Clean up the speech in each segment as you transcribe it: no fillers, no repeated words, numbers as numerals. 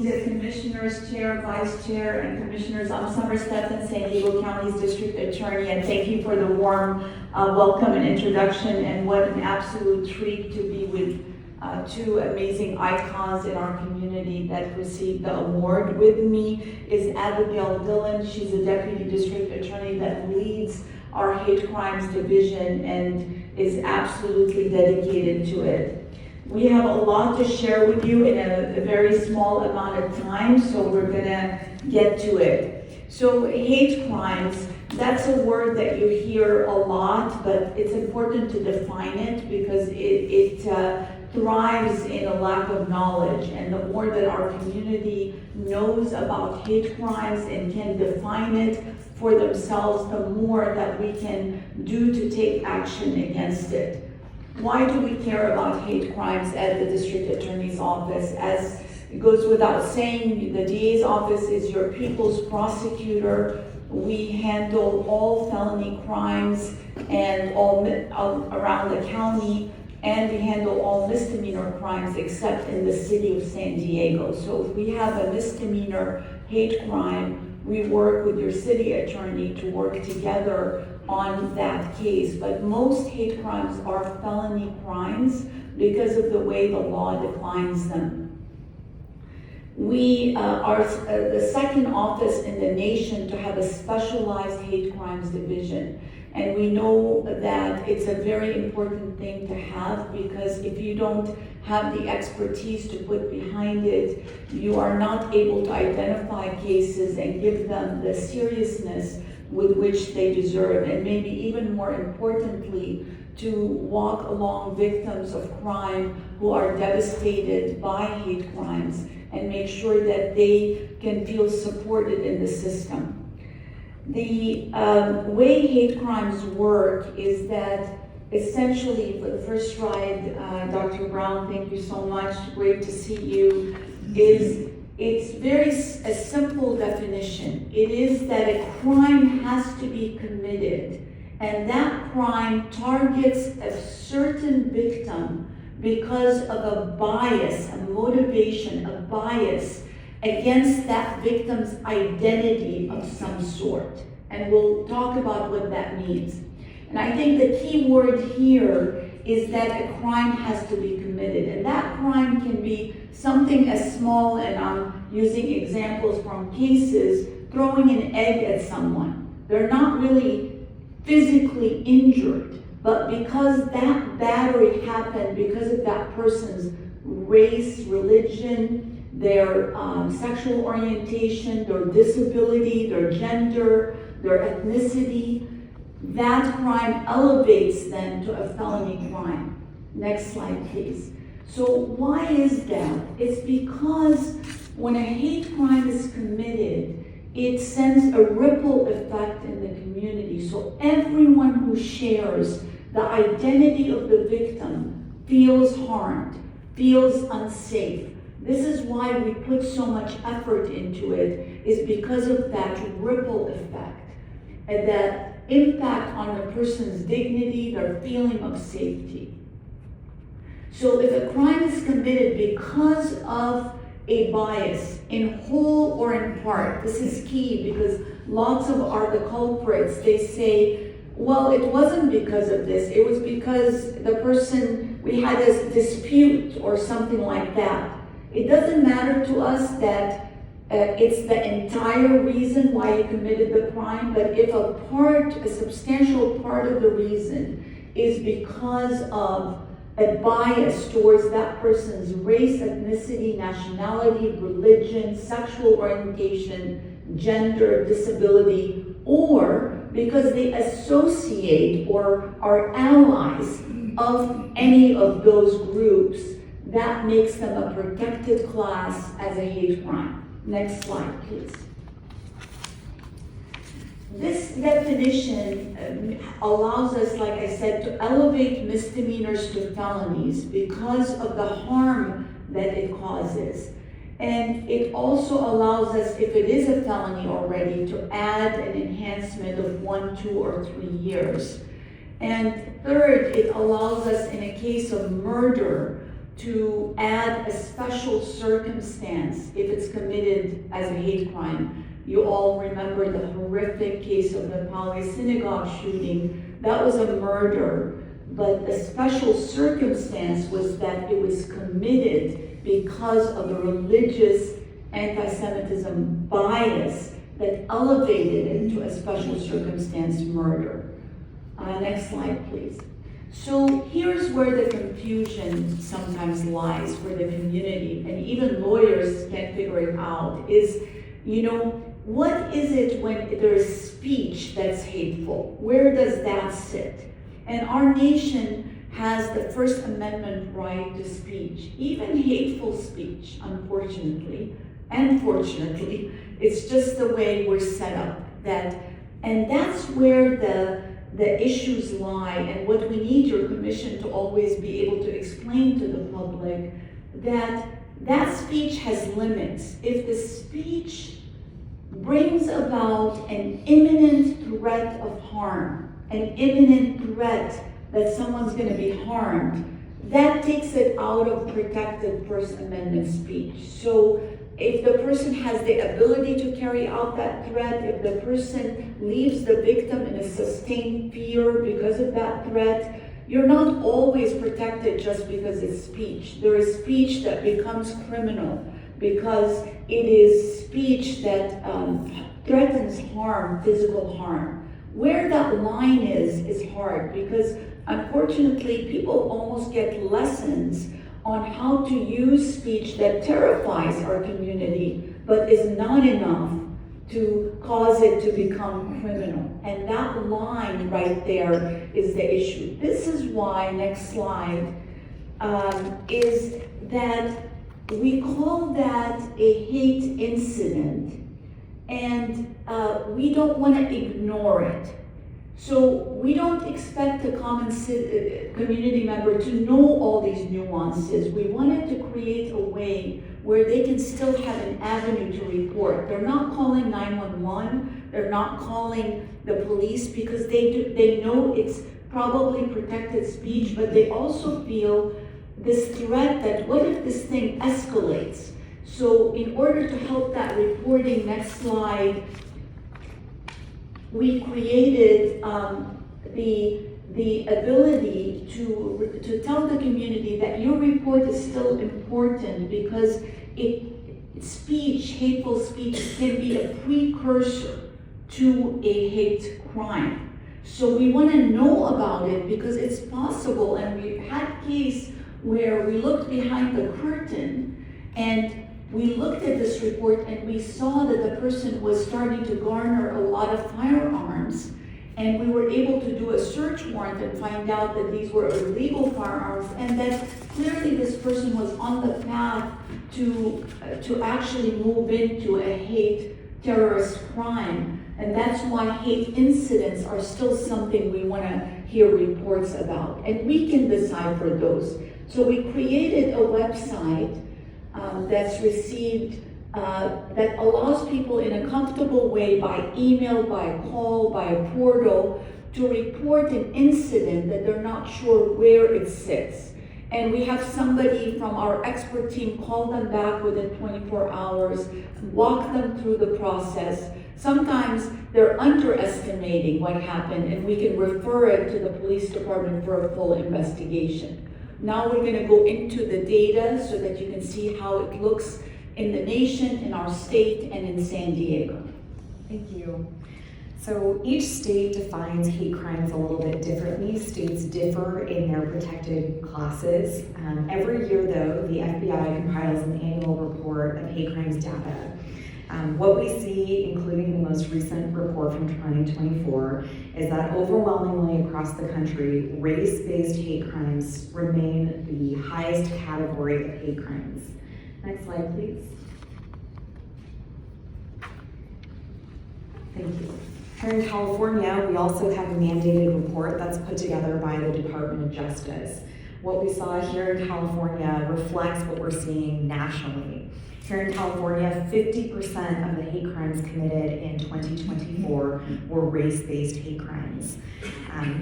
the Commissioners, Chair, Vice Chair, and Commissioners. I'm Summer Stephan, San Diego County's District Attorney, and thank you for the warm welcome and introduction. And what an absolute treat to be with two amazing icons in our community that received the award. With me is Abigail Dillon. She's a Deputy District Attorney that leads our Hate Crimes Division and is absolutely dedicated to it. We have a lot to share with you in a very small amount of time, so we're gonna get to it. So hate crimes, that's a word that you hear a lot, but it's important to define it because it thrives in a lack of knowledge. And the more that our community knows about hate crimes and can define it for themselves, the more that we can do to take action against it. Why do we care about hate crimes at the District Attorney's Office? As it goes without saying, the DA's office is your people's prosecutor. We handle all felony crimes and all around the county, and we handle all misdemeanor crimes except in the city of San Diego. So if we have a misdemeanor hate crime, we work with your city attorney to work together on that case. But most hate crimes are felony crimes because of the way the law defines them. We are the second office in the nation to have a specialized hate crimes division. And we know that it's a very important thing to have, because if you don't have the expertise to put behind it, you are not able to identify cases and give them the seriousness with which they deserve, and maybe even more importantly, to walk along victims of crime who are devastated by hate crimes and make sure that they can feel supported in the system. The way hate crimes work is that essentially, for the first ride, Dr. Brown, thank you so much, great to see you, it's a simple definition. It is that a crime has to be committed, and that crime targets a certain victim because of a bias, a motivation, a bias against that victim's identity of some sort. And we'll talk about what that means. And I think the key word here is that a crime has to be committed. And that crime can be something as small, and I'm using examples from cases, throwing an egg at someone. They're not really physically injured, but because that battery happened because of that person's race, religion, their sexual orientation, their disability, their gender, their ethnicity, that crime elevates them to a felony crime. Next slide, please. So why is that? It's because when a hate crime is committed, it sends a ripple effect in the community. So everyone who shares the identity of the victim feels harmed, feels unsafe. This is why we put so much effort into it, is because of that ripple effect and that impact on the person's dignity, their feeling of safety. So if a crime is committed because of a bias, in whole or in part, this is key because lots of the culprits, they say, well, it wasn't because of this, it was because the person, we had a dispute or something like that. It doesn't matter to us that it's the entire reason why you committed the crime, but if a substantial part of the reason is because of a bias towards that person's race, ethnicity, nationality, religion, sexual orientation, gender, disability, or because they associate or are allies of any of those groups, that makes them a protected class as a hate crime. Next slide, please. This definition allows us, like I said, to elevate misdemeanors to felonies because of the harm that it causes. And it also allows us, if it is a felony already, to add an enhancement of 1, 2, or 3 years. And third, it allows us, in a case of murder, to add a special circumstance if it's committed as a hate crime. You all remember the horrific case of the Poway synagogue shooting. That was a murder, but the special circumstance was that it was committed because of a religious anti-Semitism bias that elevated it to a special circumstance murder. Next slide, please. So here's where the confusion sometimes lies for the community, and even lawyers can't figure it out, is, what is it when there's speech that's hateful? Where does that sit? And our nation has the First Amendment right to speech, even hateful speech, unfortunately. And fortunately, it's just the way we're set up. And that's where the issues lie, and what we need your commission to always be able to explain to the public, that speech has limits. If the speech brings about an imminent threat of harm, an imminent threat that someone's going to be harmed, that takes it out of protected First Amendment speech. So if the person has the ability to carry out that threat, if the person leaves the victim in a sustained fear because of that threat, you're not always protected just because it's speech. There is speech that becomes criminal because it is speech that threatens harm, physical harm. Where that line is hard, because unfortunately people almost get lessons on how to use speech that terrifies our community, but is not enough to cause it to become criminal. And that line right there is the issue. This is why, next slide, is that we call that a hate incident, and we don't want to ignore it. So we don't expect a common community member to know all these nuances. We wanted to create a way where they can still have an avenue to report. They're not calling 911, they're not calling the police because they know it's probably protected speech, but they also feel this threat that what if this thing escalates? So in order to help that reporting, next slide, we created the ability to tell the community that your report is still important because speech, hateful speech, can be a precursor to a hate crime. So we want to know about it because it's possible, and we've had case where we looked behind the curtain and we looked at this report and we saw that the person was starting to garner a lot of firearms, and we were able to do a search warrant and find out that these were illegal firearms, and that clearly this person was on the path to actually move into a hate terrorist crime. And that's why hate incidents are still something we want to hear reports about, and we can decipher those. So we created a website that's received, that allows people in a comfortable way, by email, by call, by a portal, to report an incident that they're not sure where it sits. And we have somebody from our expert team call them back within 24 hours, walk them through the process. Sometimes they're underestimating what happened, and we can refer it to the police department for a full investigation. Now we're going to go into the data so that you can see how it looks in the nation, in our state, and in San Diego. Thank you. So each state defines hate crimes a little bit differently. States differ in their protected classes. Every year, though, the FBI compiles an annual report of hate crimes data. What we see, including the most recent report from 2024, is that overwhelmingly across the country, race-based hate crimes remain the highest category of hate crimes. Next slide, please. Thank you. Here in California, we also have a mandated report that's put together by the Department of Justice. What we saw here in California reflects what we're seeing nationally. Here in California, 50% of the hate crimes committed in 2024 were race-based hate crimes.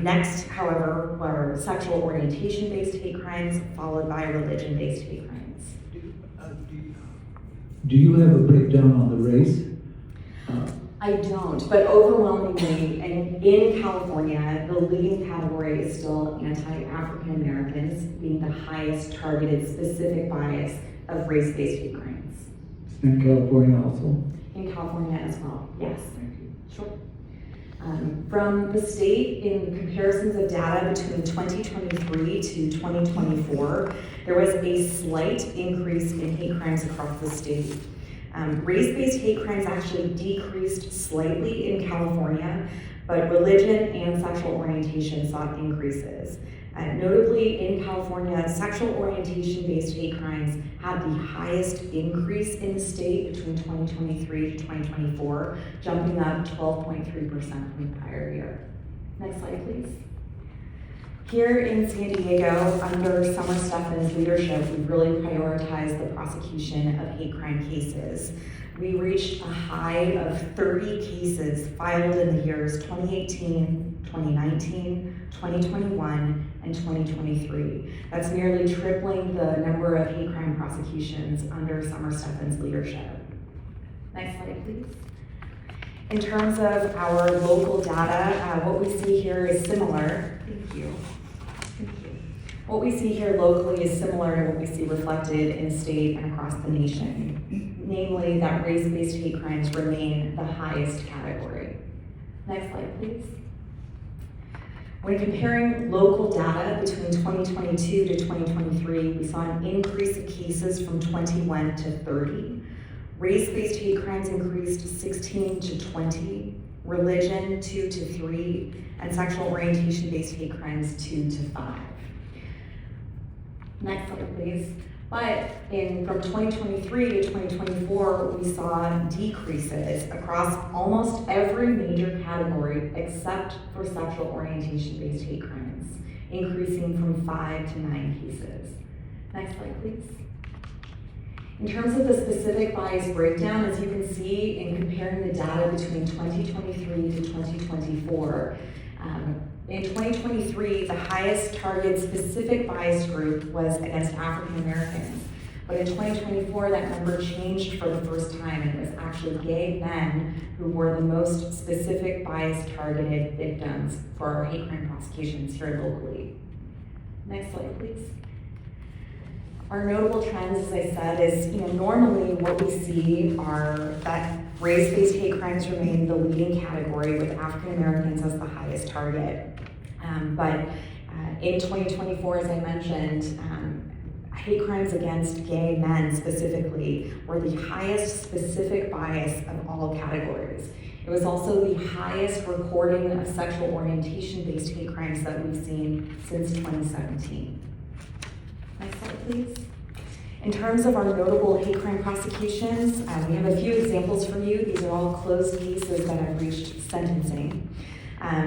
Next, however, were sexual orientation-based hate crimes, followed by religion-based hate crimes. Do you have a breakdown on the race? I don't, but overwhelmingly, in California, the leading category is still anti-African Americans, being the highest targeted specific bias of race-based hate crimes. In California also? In California as well, yes. Thank you. Sure. From the state, in comparisons of data between 2023 to 2024, there was a slight increase in hate crimes across the state. Race-based hate crimes actually decreased slightly in California, but religion and sexual orientation saw increases. Notably, in California, sexual orientation-based hate crimes had the highest increase in the state between 2023 to 2024, jumping up 12.3% from the prior year. Next slide, please. Here in San Diego, under Summer Stephan's leadership, we really prioritized the prosecution of hate crime cases. We reached a high of 30 cases filed in the years 2018, 2019, 2021, and 2023. That's nearly tripling the number of hate crime prosecutions under Summer Stephan's leadership. Next slide, please. In terms of our local data, what we see here is similar. Thank you. What we see here locally is similar to what we see reflected in state and across the nation, namely that race-based hate crimes remain the highest category. Next slide, please. When comparing local data between 2022 to 2023, we saw an increase of cases from 21 to 30. Race-based hate crimes increased 16 to 20, religion 2 to 3, and sexual orientation-based hate crimes 2 to 5. Next slide, please. But from 2023 to 2024, we saw decreases across almost every major category except for sexual orientation-based hate crimes, increasing from 5 to 9 cases. Next slide, please. In terms of the specific bias breakdown, as you can see in comparing the data between 2023 to 2024, in 2023, the highest targeted specific bias group was against African Americans. But in 2024, that number changed for the first time, and it was actually gay men who were the most specific bias targeted victims for our hate crime prosecutions here locally. Next slide, please. Our notable trends, as I said, is normally what we see are that race-based hate crimes remain the leading category with African Americans as the highest target. But in 2024, as I mentioned, hate crimes against gay men specifically were the highest specific bias of all categories. It was also the highest recording of sexual orientation-based hate crimes that we've seen since 2017. Next slide, please. In terms of our notable hate crime prosecutions, we have a few examples for you. These are all closed cases that have reached sentencing.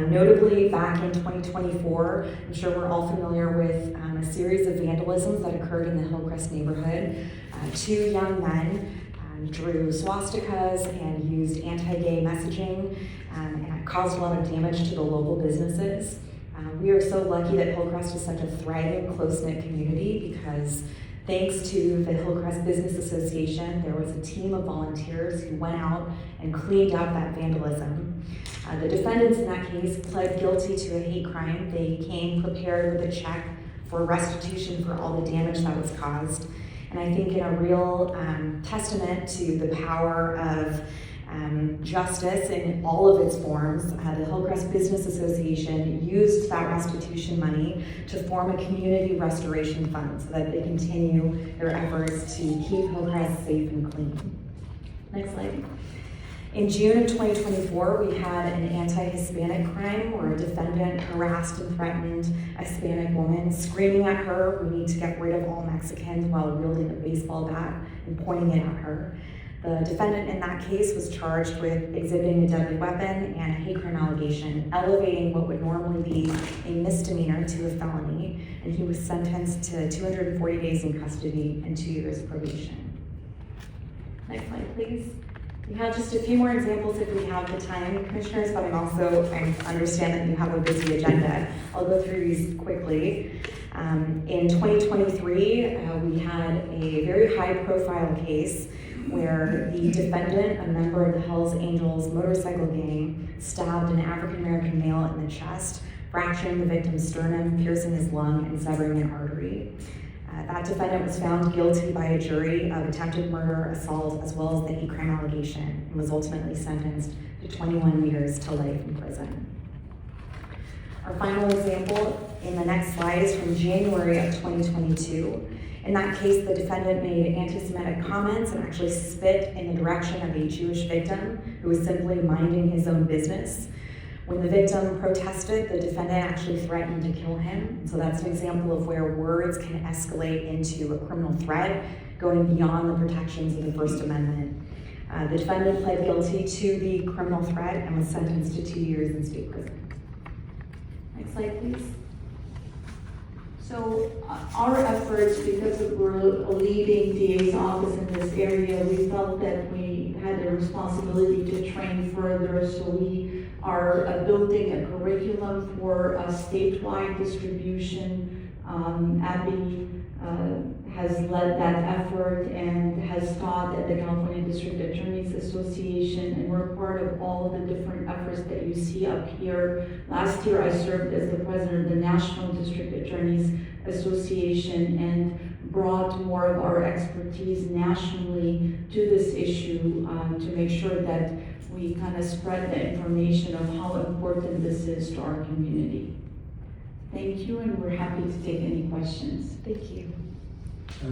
Notably, back in 2024, I'm sure we're all familiar with a series of vandalisms that occurred in the Hillcrest neighborhood. Two young men drew swastikas and used anti-gay messaging, and it caused a lot of damage to the local businesses. We are so lucky that Hillcrest is such a thriving, close-knit community because thanks to the Hillcrest Business Association, there was a team of volunteers who went out and cleaned up that vandalism. The defendants in that case pled guilty to a hate crime. They came prepared with a check for restitution for all the damage that was caused. And I think in a real testament to the power of justice in all of its forms, the Hillcrest Business Association used that restitution money to form a community restoration fund so that they continue their efforts to keep Hillcrest safe and clean. Next slide. In June of 2024, we had an anti-Hispanic crime where a defendant harassed and threatened a Hispanic woman, screaming at her, "We need to get rid of all Mexicans," while wielding a baseball bat and pointing it at her. The defendant in that case was charged with exhibiting a deadly weapon and a hate crime allegation, elevating what would normally be a misdemeanor to a felony, and he was sentenced to 240 days in custody and 2 years probation. Next slide, please. We have just a few more examples if we have the time, commissioners, but I understand that you have a busy agenda. I'll go through these quickly. In 2023, we had a very high-profile case where the defendant, a member of the Hells Angels motorcycle gang, stabbed an African-American male in the chest, fracturing the victim's sternum, piercing his lung, and severing an artery. That defendant was found guilty by a jury of attempted murder, assault, as well as the hate crime allegation, and was ultimately sentenced to 21 years to life in prison. Our final example in the next slide is from January of 2022. In that case, the defendant made anti-Semitic comments and actually spit in the direction of a Jewish victim who was simply minding his own business. When the victim protested, the defendant actually threatened to kill him. So that's an example of where words can escalate into a criminal threat, going beyond the protections of the First Amendment. The defendant pled guilty to the criminal threat and was sentenced to 2 years in state prison. Next slide, please. So our efforts, because we're a leading DA's office in this area, we felt that we had a responsibility to train further. So we are building a curriculum for a statewide distribution. Abby has led that effort and has taught at the California District Attorneys Association, and we're part of all the different efforts that you see up here. Last year I served as the president of the National District Attorneys Association and brought more of our expertise nationally to this issue to make sure that we kind of spread the information of how important this is to our community. Thank you, and we're happy to take any questions. Thank you. Uh,